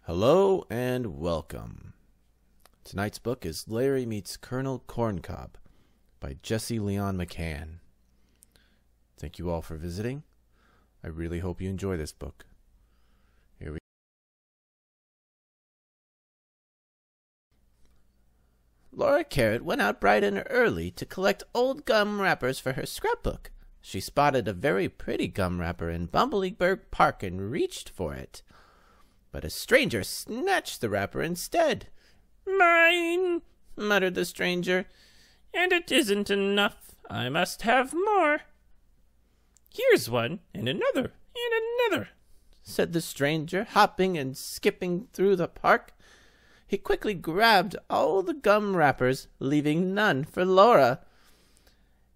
Hello and welcome. Tonight's book is Larry Meets Colonel Corncob by Jesse Leon McCann. Thank you all for visiting. I really hope you enjoy this book. Here we Laura Carrot went out bright and early to collect old gum wrappers for her scrapbook. She spotted a very pretty gum wrapper in Bumbleberg Park and reached for it. But a stranger snatched the wrapper instead. "Mine," muttered the stranger. "and it isn't enough. I must have more." "Here's one, and another, and another," said the stranger, hopping and skipping through the park. He quickly grabbed all the gum wrappers, leaving none for Laura.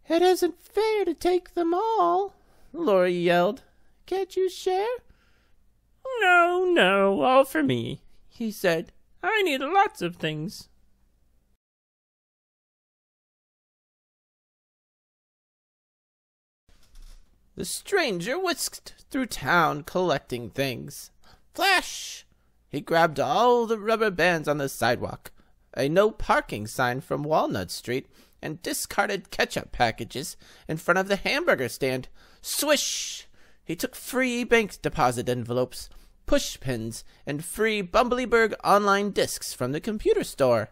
"It isn't fair to take them all," Laura yelled. "Can't you share?" No, all for me," he said. "I need lots of things." The stranger whisked through town collecting things. Flash! He grabbed all the rubber bands on the sidewalk, a no parking sign from Walnut Street, and discarded ketchup packages in front of the hamburger stand. Swish! He took free bank deposit envelopes, push pins, and free Bumbleberg online discs from the computer store.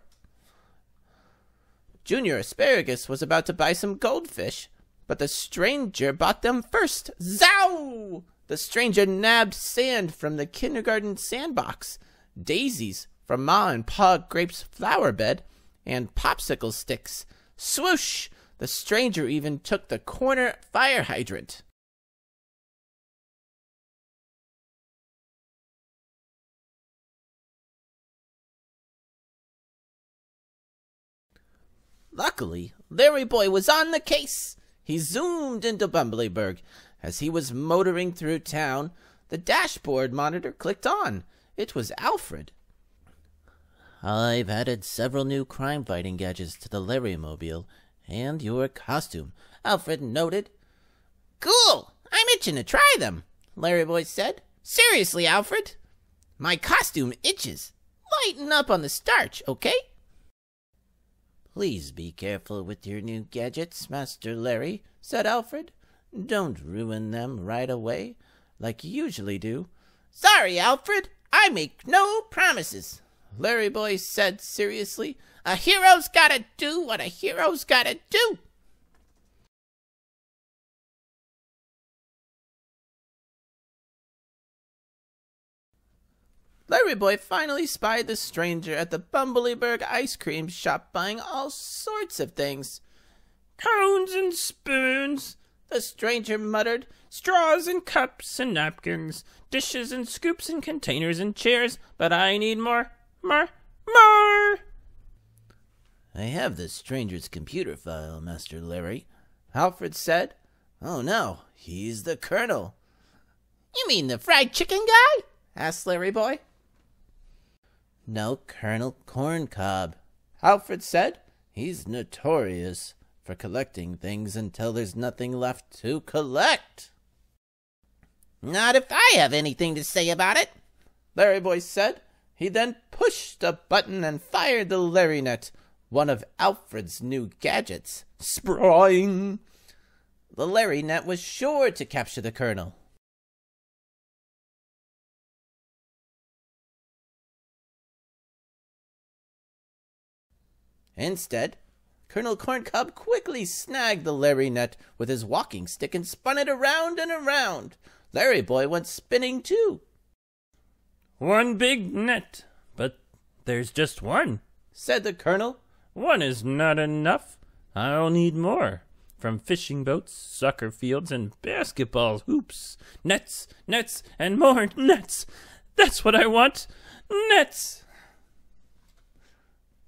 Junior Asparagus was about to buy some goldfish, but the stranger bought them first. Zow! The stranger nabbed sand from the kindergarten sandbox, daisies from Ma and Pa Grape's flower bed, and popsicle sticks. Swoosh! The stranger even took the corner fire hydrant. Luckily, Larry Boy was on the case. He zoomed into Bumbleberg. As he was motoring through town, the dashboard monitor clicked on. It was Alfred. "I've added several new crime-fighting gadgets to the Larry-mobile, and your costume," Alfred noted. "Cool! I'm itching to try them," Larry Boy said. "Seriously, Alfred, my costume itches. Lighten up on the starch, okay?" "Please be careful with your new gadgets, Master Larry," said Alfred. "Don't ruin them right away, like you usually do." "Sorry, Alfred. I make no promises," Larry Boy said seriously. "A hero's gotta do what a hero's gotta do." Larry Boy finally spied the stranger at the Bumbleberg ice cream shop buying all sorts of things. "Cones and spoons," the stranger muttered. "straws and cups and napkins, dishes and scoops and containers and chairs, but I need more. I have the stranger's computer file, Master Larry," Alfred said. "Oh no, he's the Colonel." "You mean the fried chicken guy?" asked Larry Boy. "No, Colonel Corncob," Alfred said. "He's notorious for collecting things until there's nothing left to collect." "Not if I have anything to say about it," Larry Boy said. He then pushed a button and fired the Larry Net, one of Alfred's new gadgets. Sprawling! The Larry Net was sure to capture the Colonel. Instead, Colonel Corncob quickly snagged the Larry Net with his walking stick and spun it around and around. Larry Boy went spinning too. "One big net, but there's just one," said the Colonel. "One is not enough. I'll need more. From fishing boats, soccer fields, and basketball hoops. Nets, and more nets. That's what I want. Nets."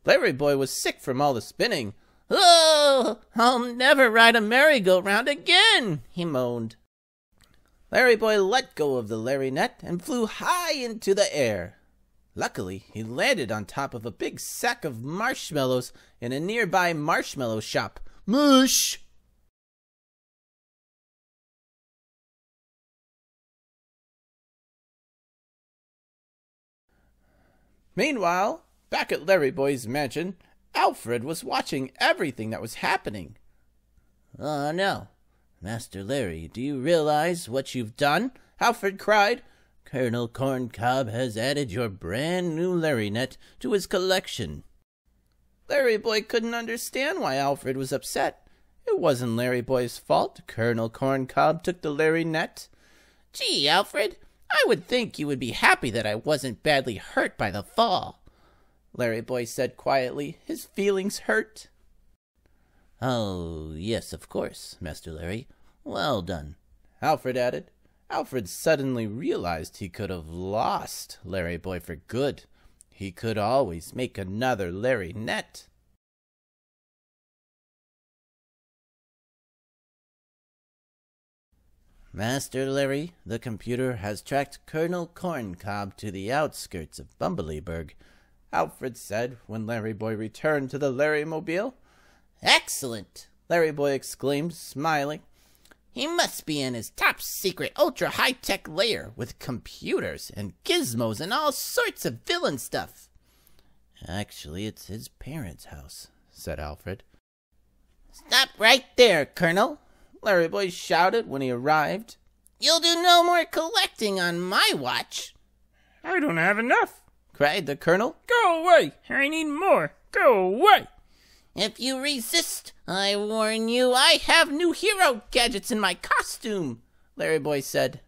Larry Boy was sick from all the spinning. "Oh, I'll never ride a merry-go-round again," he moaned. Larry Boy let go of the Larry Net and flew high into the air. Luckily, he landed on top of a big sack of marshmallows in a nearby marshmallow shop. Mush! Meanwhile, back at Larry Boy's mansion, Alfred was watching everything that was happening. "Oh no, Master Larry, do you realize what you've done?" Alfred cried. "Colonel Corncob has added your brand new Larry net to his collection." Larry Boy couldn't understand why Alfred was upset. It wasn't Larry Boy's fault Colonel Corncob took the Larry net. "Gee, Alfred, I would think you would be happy that I wasn't badly hurt by the fall," Larry Boy said quietly, his feelings hurt. "Oh, yes, of course, Master Larry. Well done," Alfred added. Alfred suddenly realized he could have lost Larry Boy for good. He could always make another Larry net. "Master Larry, the computer has tracked Colonel Corncob to the outskirts of Bumblebeeburg," Alfred said when Larry Boy returned to the Larry-mobile. "Excellent!" Larry Boy exclaimed, smiling. "He must be in his top-secret, ultra-high-tech lair with computers and gizmos and all sorts of villain stuff." "Actually, it's his parents' house," said Alfred. "Stop right there, Colonel!" Larry Boy shouted when he arrived. "You'll do no more collecting on my watch." I don't have enough," cried the Colonel. "Go away! I need more! Go away!" "If you resist, I warn you, I have new hero gadgets in my costume," Larry Boy said.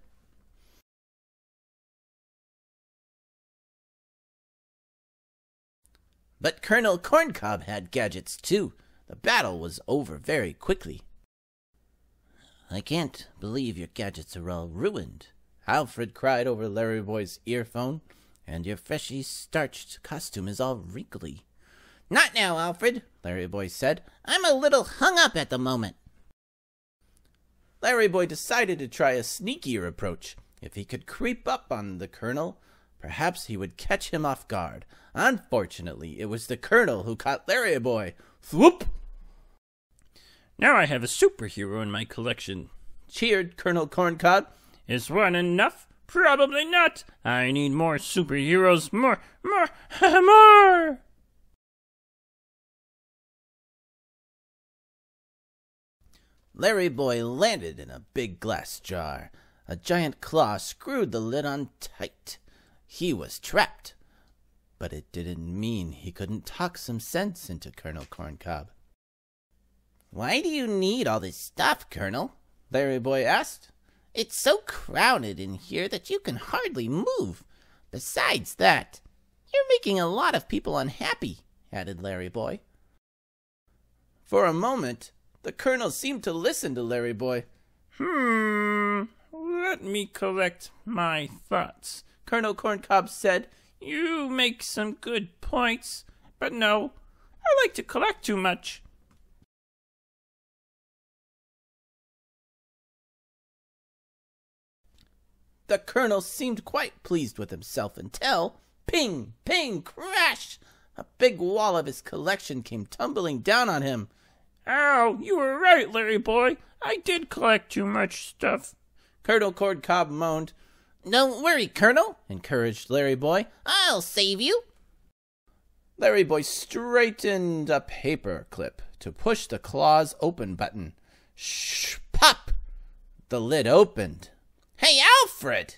But Colonel Corncob had gadgets too. The battle was over very quickly. "I can't believe your gadgets are all ruined," Alfred cried over Larry Boy's earphone. "And your freshly starched costume is all wrinkly." "Not now, Alfred," Larry Boy said. "I'm a little hung up at the moment." Larry Boy decided to try a sneakier approach. If he could creep up on the Colonel, perhaps he would catch him off guard. Unfortunately, it was the Colonel who caught Larry Boy. Thwoop! "Now I have a superhero in my collection," cheered Colonel Corncob. "Is one enough? Probably not. I need more superheroes. More. More! Larry Boy landed in a big glass jar. A giant claw screwed the lid on tight. He was trapped. But it didn't mean he couldn't talk some sense into Colonel Corncob. "Why do you need all this stuff, Colonel?" Larry Boy asked. "It's so crowded in here that you can hardly move. Besides that, you're making a lot of people unhappy," added Larry Boy. For a moment, the Colonel seemed to listen to Larry Boy. Let me collect my thoughts," Colonel Corncob said. "You make some good points, but no, I like to collect too much." The Colonel seemed quite pleased with himself until, ping, ping, crash! A big wall of his collection came tumbling down on him. "Ow, you were right, Larry Boy. I did collect too much stuff," Colonel Corncob moaned. "Don't worry, Colonel," encouraged Larry Boy. "I'll save you." Larry Boy straightened a paper clip to push the claw's open button. Shh! Pop! The lid opened. "Hey, Alfred!"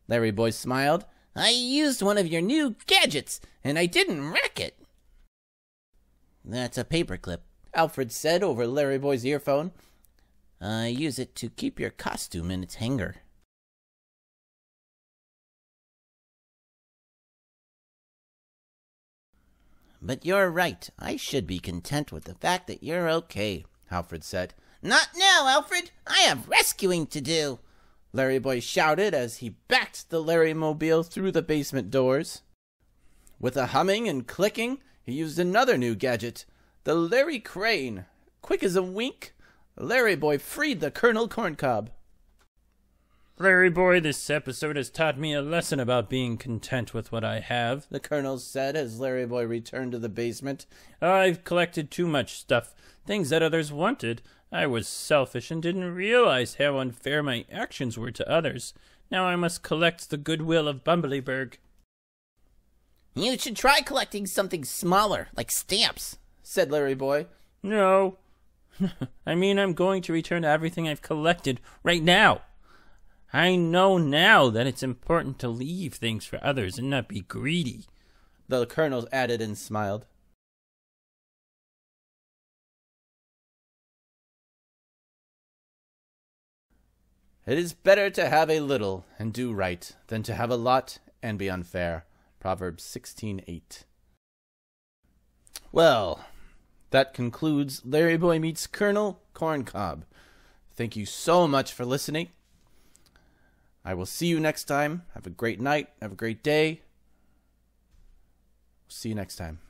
Larry Boy smiled. "I used one of your new gadgets, and I didn't wreck it." "That's a paperclip," Alfred said over Larry Boy's earphone. "I use it to keep your costume in its hanger." "But you're right. I should be content with the fact that you're okay," Alfred said. "Not now, Alfred. I have rescuing to do," Larry Boy shouted as he backed the Larry-mobile through the basement doors. With a humming and clicking, he used another new gadget, the Larry Crane. Quick as a wink, Larry Boy freed the Colonel Corncob. "Larry Boy, this episode has taught me a lesson about being content with what I have," the Colonel said as Larry Boy returned to the basement. "I've collected too much stuff, things that others wanted. I was selfish and didn't realize how unfair my actions were to others. Now I must collect the goodwill of Bumblebeeburg." You should try collecting something smaller, like stamps, said Larry Boy. No. I mean, I'm going to return everything I've collected right now. I know now that it's important to leave things for others and not be greedy. The Colonel added and smiled. It is better to have a little and do right than to have a lot and be unfair. Proverbs 16:8. Well, that concludes Larry Boy Meets Colonel Corncob. Thank you so much for listening. I will see you next time. Have a great night. Have a great day. See you next time.